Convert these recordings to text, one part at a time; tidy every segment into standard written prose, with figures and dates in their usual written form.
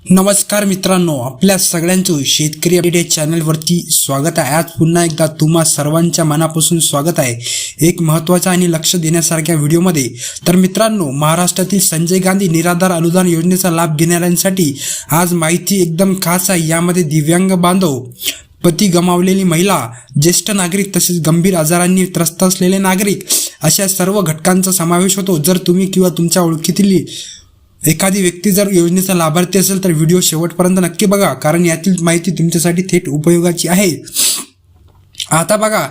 नमस्कार मित्रांनो, आपल्या सगळ्यांचं शेतकरी अपडेट चॅनलवरती स्वागत आहे। आज पुन्हा एकदा तुम्हा सर्वांच्या मनापासून स्वागत आहे एक महत्त्वाचा आणि लक्ष देण्यासारख्या व्हिडिओमध्ये। तर मित्रांनो, महाराष्ट्रातील संजय गांधी निराधार अनुदान योजनेचा लाभ घेणाऱ्यांसाठी आज माहिती एकदम खास आहे। यामध्ये दिव्यांग बांधव, पती गमावलेली महिला, ज्येष्ठ नागरिक तसेच गंभीर आजारांनी त्रस्त असलेले नागरिक अशा सर्व घटकांचा समावेश होतो। जर तुम्ही किंवा तुमच्या ओळखीतील एखादी व्यक्ती जर योजनेचा लाभार्थी असेल तर व्हिडिओ शेवटपर्यंत नक्की बघा, कारण यातील माहिती तुमच्यासाठी थेट उपयोगाची आहे। आता बघा,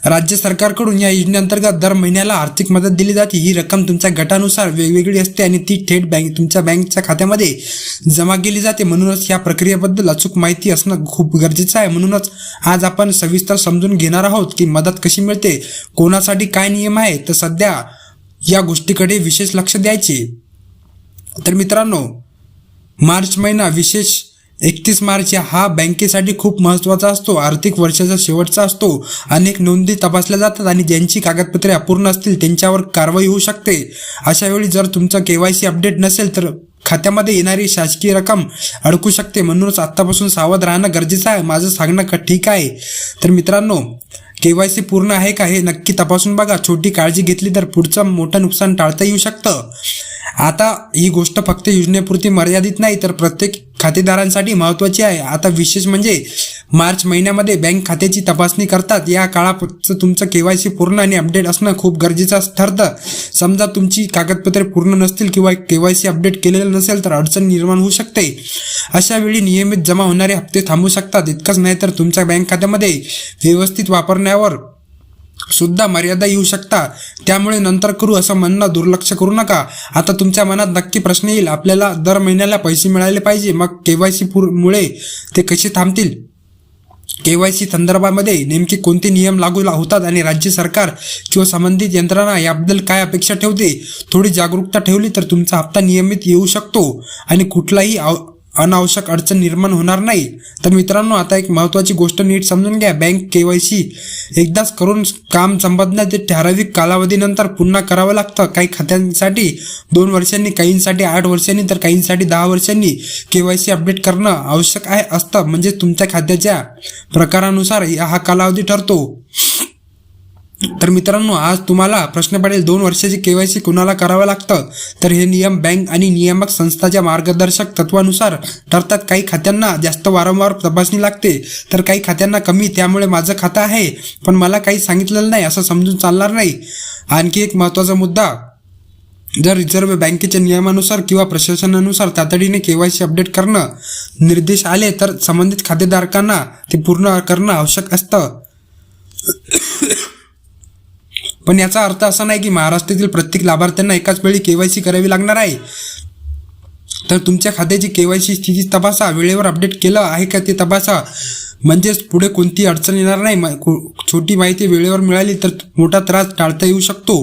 राज्य सरकारकडून या योजनेअंतर्गत दर महिन्याला आर्थिक मदत दिली जाते। ही रक्कम तुमच्या गटानुसार वेगवेगळी असते आणि ती थेट तुमच्या बँकेच्या खात्यामध्ये जमा केली जाते। म्हणूनच या प्रक्रियेबद्दल अचूक माहिती असणं खूप गरजेचं आहे। म्हणूनच आज आपण सविस्तर समजून घेणार आहोत की मदत कशी मिळते, कोणासाठी काय नियम आहे, तर सध्या या गोष्टीकडे विशेष लक्ष द्यायचे। तर मित्रांनो, मार्च महिना विशेष 31 मार्च हा बँकेसाठी खूप महत्त्वाचा असतो। आर्थिक वर्षाचा शेवटचा असतो। अनेक नोंदी तपासल्या जातात आणि ज्यांची कागदपत्रे अपूर्ण असतील त्यांच्यावर कारवाई होऊ शकते। अशा वेळी जर तुमचा KYC अपडेट नसेल तर खात्यामध्ये येणारी शासकीय रक्कम अडकू शकते। म्हणूनच आत्तापासून सावध राहणं गरजेचं आहे। माझं सांगणं ठीक आहे। तर मित्रांनो, KYC पूर्ण आहे का हे नक्की तपासून बघा। छोटी काळजी घेतली तर पुढचं मोठं नुकसान टाळता येऊ शकतं। आता ही गोष्ट फक्त योजनेपुरती मर्यादित नाही तर प्रत्येक खातेदारांसाठी महत्त्वाची आहे। आता विशेष म्हणजे मार्च महिन्यामध्ये बँक खात्याची तपासणी करतात। या काळात तुमचं KYC पूर्ण आणि अपडेट असणं खूप गरजेचं ठरतं। समजा तुमची कागदपत्रे पूर्ण नसतील किंवा KYC अपडेट केलेलं नसेल तर अडचण निर्माण होऊ शकते। अशा वेळी नियमित जमा होणारे हप्ते थांबू शकतात। इतकंच नाही तर तुमच्या बँक खात्यामध्ये व्यवस्थित वापरण्यावर सुद्धा मर्यादा येऊ शकता। त्यामुळे नंतर करू असं म्हणणं दुर्लक्ष करू नका। आता तुमच्या मनात नक्की प्रश्न येईल, आपल्याला दर महिन्याला पैसे मिळाले पाहिजे, मग KYC मुळे ते कसे थांबतील? KYC संदर्भामध्ये नेमके कोणते नियम लागू होतात आणि राज्य सरकार किंवा संबंधित यंत्रणा याबद्दल काय अपेक्षा ठेवते? थोडी जागरूकता ठेवली तर तुमचा हप्ता नियमित येऊ शकतो आणि कुठलाही अनावश्यक अडचण निर्माण होणार नाही। तर मित्रांनो, आता एक महत्त्वाची गोष्ट नीट समजून घ्या। बँक KYC एकदाच करून काम संपत ते ठराविक कालावधीनंतर पुन्हा करावं लागतं। काही खात्यांसाठी 2 वर्षांनी, काहींसाठी 8 वर्षांनी तर काहींसाठी 10 वर्षांनी KYC अपडेट करणं आवश्यक असतं। म्हणजे तुमच्या खात्याच्या प्रकारानुसार हा कालावधी ठरतो। तर मित्रांनो, आज तुम्हाला प्रश्न पडेल 2 वर्षाची KYC कुणाला करावं लागतं? तर हे नियम बँक आणि नियामक संस्थाच्या मार्गदर्शक तत्वानुसार ठरतात। काही खात्यांना जास्त वारंवार तपासणी लागते तर काही खात्यांना कमी। त्यामुळे माझं खातं आहे पण मला काही सांगितलेलं नाही असं समजून चालणार नाही। आणखी एक महत्त्वाचा मुद्दा, जर रिझर्व्ह बँकेच्या नियमानुसार किंवा प्रशासनानुसार तातडीने KYC अपडेट करणं निर्देश आले तर संबंधित खातेधारकांना ते पूर्ण करणं आवश्यक असतं। पण याचा अर्थ असा नाही की महाराष्ट्रातील प्रत्येक लाभार्थ्यांना एकाच वेळी KYC करावी लागणार आहे। तर तुमच्या खात्याची KYC स्थिती तपासा, वेळेवर अपडेट केलं आहे का ते तपासा, म्हणजेच पुढे कोणतीही अडचण येणार नाही। छोटी माहिती वेळेवर मिळाली तर मोठा त्रास टाळता येऊ शकतो।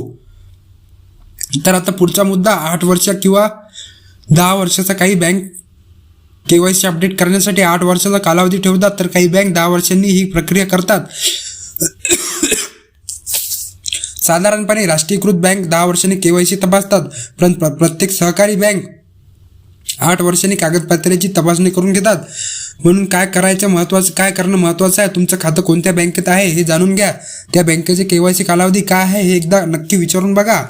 तर आता पुढचा मुद्दा, 8 वर्ष किंवा 10 वर्षाचा। काही बँक KYC अपडेट करण्यासाठी 8 वर्षाचा कालावधी ठेवतात तर काही बँक 10 वर्षांनी ही प्रक्रिया करतात। साधारणपणे राष्ट्रीयकृत बँक 10 वर्षांनी KYC तपासतात, पण प्रत्येक सहकारी बँक 8 वर्षांनी कागदपत्राची तपासणी करून घेतात। म्हणून काय करणं महत्त्वाचं आहे? तुमचं खातं कोणत्या बँकेत आहे हे जाणून घ्या। त्या बँकेचे KYC कालावधी काय आहे हे एकदा नक्की विचारून बघा।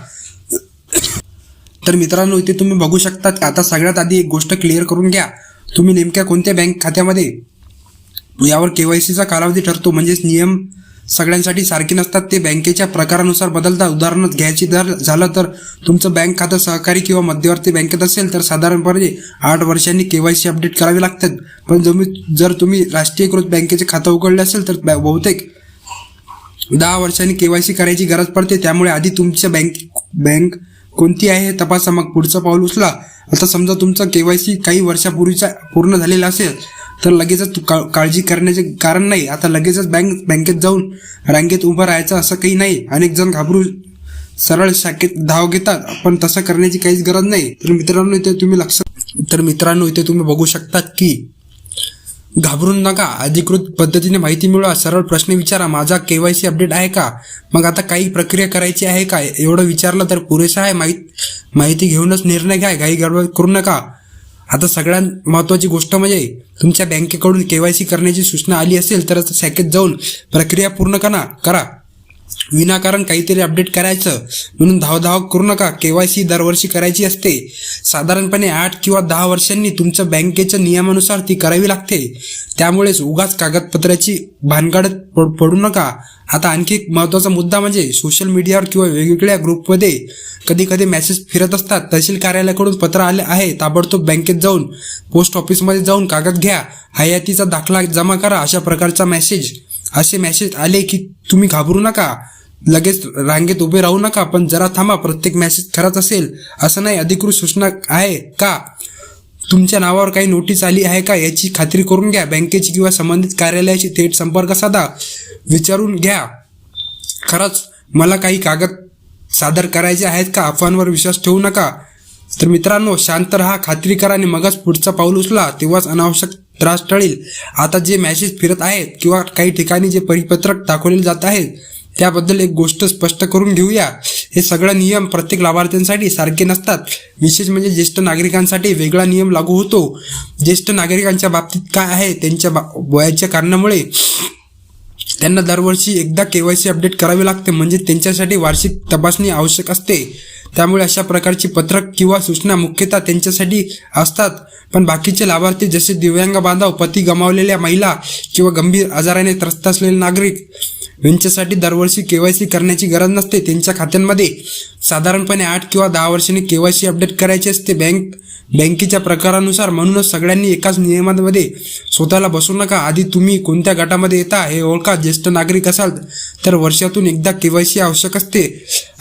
तर मित्रांनो, इथे तुम्ही बघू शकता। आता सगळ्यात आधी एक गोष्ट क्लिअर करून घ्या, तुम्ही नेमक्या कोणत्या बँक खात्यामध्ये यावर KYCचा कालावधी ठरतो। म्हणजेच नियम सगळ्यांसाठी सारखे नसतात, ते बँकेच्या प्रकारानुसार बदलतात। उदाहरणार्थ घ्यायची झालं तर तुमचं बँक खातं सहकारी किंवा मध्यवर्ती बँकेत असेल तर साधारणपणे 8 वर्षांनी KYC अपडेट करावे लागतात। पण जर तुम्ही राष्ट्रीयकृत बँकेचे खातं उघडले असेल तर बहुतेक 10 वर्षांनी KYC करायची गरज पडते। त्यामुळे आधी तुमच्या बँक कोणती आहे हे तपासा, मग पुढचं पाऊल उचला। आता समजा तुमचं KYC काही वर्षापूर्वीचा पूर्ण झालेला असेल तर लगेचच काळजी करण्याचे कारण नाही। आता लगेचच बँकेत जाऊन रांगेत उभं राहायचं असं काही नाही। अनेक जण घाबरून सरळ शाखेत धाव घेतात, पण तसं करण्याची काहीच गरज नाही। तर मित्रांनो, इथे तुम्ही बघू शकतात की घाबरून नका, अधिकृत पद्धतीने माहिती मिळवा, सरळ प्रश्न विचारा, माझा KYC अपडेट आहे का? मग आता काही प्रक्रिया करायची आहे का? एवढं विचारलं तर पुरेसं आहे। माहिती घेऊनच निर्णय घ्या, काही गडबड करू नका। आता सगळ्यात महत्त्वाची गोष्ट म्हणजे तुमच्या बँकेकडून KYC करण्याची सूचना आली असेल तर शाखेत जाऊन प्रक्रिया पूर्ण करा. विनाकारण काहीतरी अपडेट करायचं म्हणून धावधाव करू नका. KYC दरवर्षी करायची असते. साधारणपणे 8 किंवा 10 वर्षांनी तुमच्या बँकेच्या नियमानुसार ती करावी लागते. त्यामुळेच उगाच कागदपत्राची भानगडत पडू नका. आता आणखी एक महत्त्वाचा मुद्दा म्हणजे सोशल मीडियावर किंवा वेगवेगळ्या ग्रुपमध्ये कधी मेसेज फिरत असतात. तहसील कार्यालयाकडून पत्र आले आहे, ताबडतोब बँकेत जाऊन पोस्ट ऑफिसमध्ये जाऊन कागद घ्या, हयातीचा दाखला जमा करा, अशा प्रकारचा असे मेसेज आले की तुम्ही घाबरू नका, लगेच रांगेत उभे राहू नका. पण जरा थांबा, प्रत्येक मेसेज खराच असेल असं नाही. अधिकृत सूचना आहे का, तुमच्या नावावर काही नोटीस आली आहे का याची खात्री करून घ्या. बँकेची किंवा संबंधित कार्यालयाशी थेट संपर्क साधा, विचारून घ्या खरंच मला काही कागद सादर करायचे आहेत का. अफवांवर विश्वास ठेवू नका. तर मित्रांनो, शांत राहा, खात्री करा आणि मगच पुढचा पाऊल उचला, तेव्हाच अनावश्यक त्रास टळेल. आता जे मेसेज फिरत आहेत किंवा काही ठिकाणी जे परिपत्रक दाखवले जात आहेत त्याबद्दल एक गोष्ट स्पष्ट करून घेऊया. हे सगळे नियम प्रत्येक लाभार्थ्यांसाठी सारखे नसतात. विशेष म्हणजे ज्येष्ठ नागरिकांसाठी वेगळा नियम लागू होतो. ज्येष्ठ नागरिकांच्या बाबतीत काय आहे, त्यांच्या वयाच्या कारणामुळे त्यांना दरवर्षी एकदा KYC अपडेट करावे लागते, म्हणजे त्यांच्यासाठी वार्षिक तपासणी आवश्यक असते. त्यामुळे अशा प्रकारची पत्रक किंवा सूचना मुख्यतः त्यांच्यासाठी असतात. पण बाकीचे लाभार्थी जसे दिव्यांग बांधव, पती गमावलेल्या महिला किंवा गंभीर आजाराने त्रस्त असलेले नागरिक यांच्यासाठी दरवर्षी KYC करण्याची गरज नसते. त्यांच्या खात्यांमध्ये साधारणपणे 8 किंवा 10 वर्षांनी KYC अपडेट करायचे असते बँकेच्या प्रकारानुसार. म्हणूनच सगळ्यांनी एकाच नियमांमध्ये स्वतःला बसू नका. आधी तुम्ही कोणत्या गटामध्ये येता हे ओळखा. ज्येष्ठ नागरिक असाल तर वर्षातून एकदा KYC आवश्यक असते.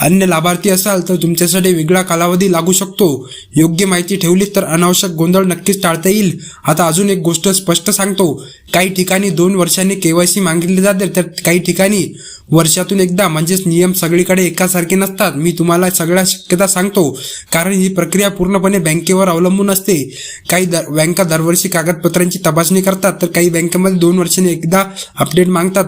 अन्य लाभार्थी असाल तर तुमच्यासाठी वेगळा कालावधी लागू शकतो. योग्य माहिती ठेवली तर अनावश्यक गोंधळ नक्कीच टाळता येईल. आता अजून एक गोष्ट स्पष्ट सांगतो, काही ठिकाणी 2 वर्षांनी KYC मागितले जाते तर काही ठिकाणी वर्षातून एकदा, म्हणजेच नियम सगळीकडे एकासारखे नसतात. मी तुम्हाला सगळ्या शक्यता सांगतो कारण ही प्रक्रिया पूर्णपणे बँकेवर अवलंबून असते. काही बँका दरवर्षी कागदपत्रांची तपासणी करतात तर काही बँकेमध्ये 2 वर्षांनी एकदा अपडेट मागतात.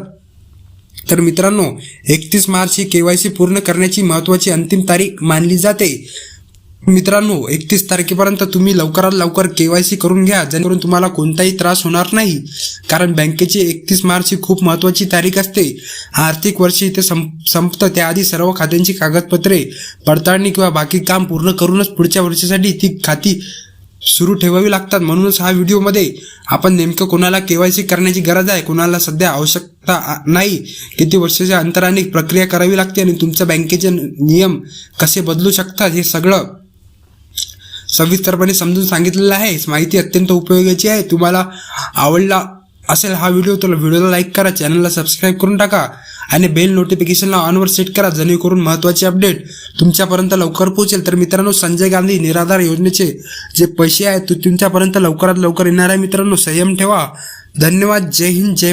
तर मित्रांनो, 31 मार्च ही KYC पूर्ण करण्याची महत्त्वाची अंतिम तारीख मानली जाते. मित्रांनो, 31 तारखेपर्यंत तुम्ही लवकरात लवकर KYC करून घ्या, जेणेकरून तुम्हाला कोणताही त्रास होणार नाही. कारण बँकेची 31 मार्च ही खूप महत्त्वाची तारीख असते. आर्थिक वर्ष इथे संपतं, त्याआधी सर्व खात्यांची कागदपत्रे पडताळणी किंवा बाकी काम पूर्ण करूनच पुढच्या वर्षासाठी ती खाती सुरू ठेवावी लागतात. म्हणूनच हा व्हिडिओमध्ये आपण नेमकं कोणाला KYC करण्याची गरज आहे, कोणाला सध्या आवश्यकता नाही, किती वर्षाच्या अंतराने प्रक्रिया करावी लागते आणि तुमच्या बँकेचे नियम कसे बदलू शकतात हे सगळं सविस्तरपणे समजून सांगितलेलं आहे. माहिती अत्यंत उपयोगाची आहे. तुम्हाला आवडला असेल हा व्हिडिओ तर व्हिडिओला लाईक करा, चॅनलला सबस्क्राईब करून टाका आणि बेल नोटिफिकेशनला ऑनवर सेट करा, जेणेकरून महत्त्वाचे अपडेट तुमच्यापर्यंत लवकर पोहोचेल. तर मित्रांनो, संजय गांधी निराधार योजनेचे जे पैसे आहेत ते तुमच्यापर्यंत लवकरात लवकर येणार आहे. मित्रांनो, संयम ठेवा. धन्यवाद. जय हिंद, जय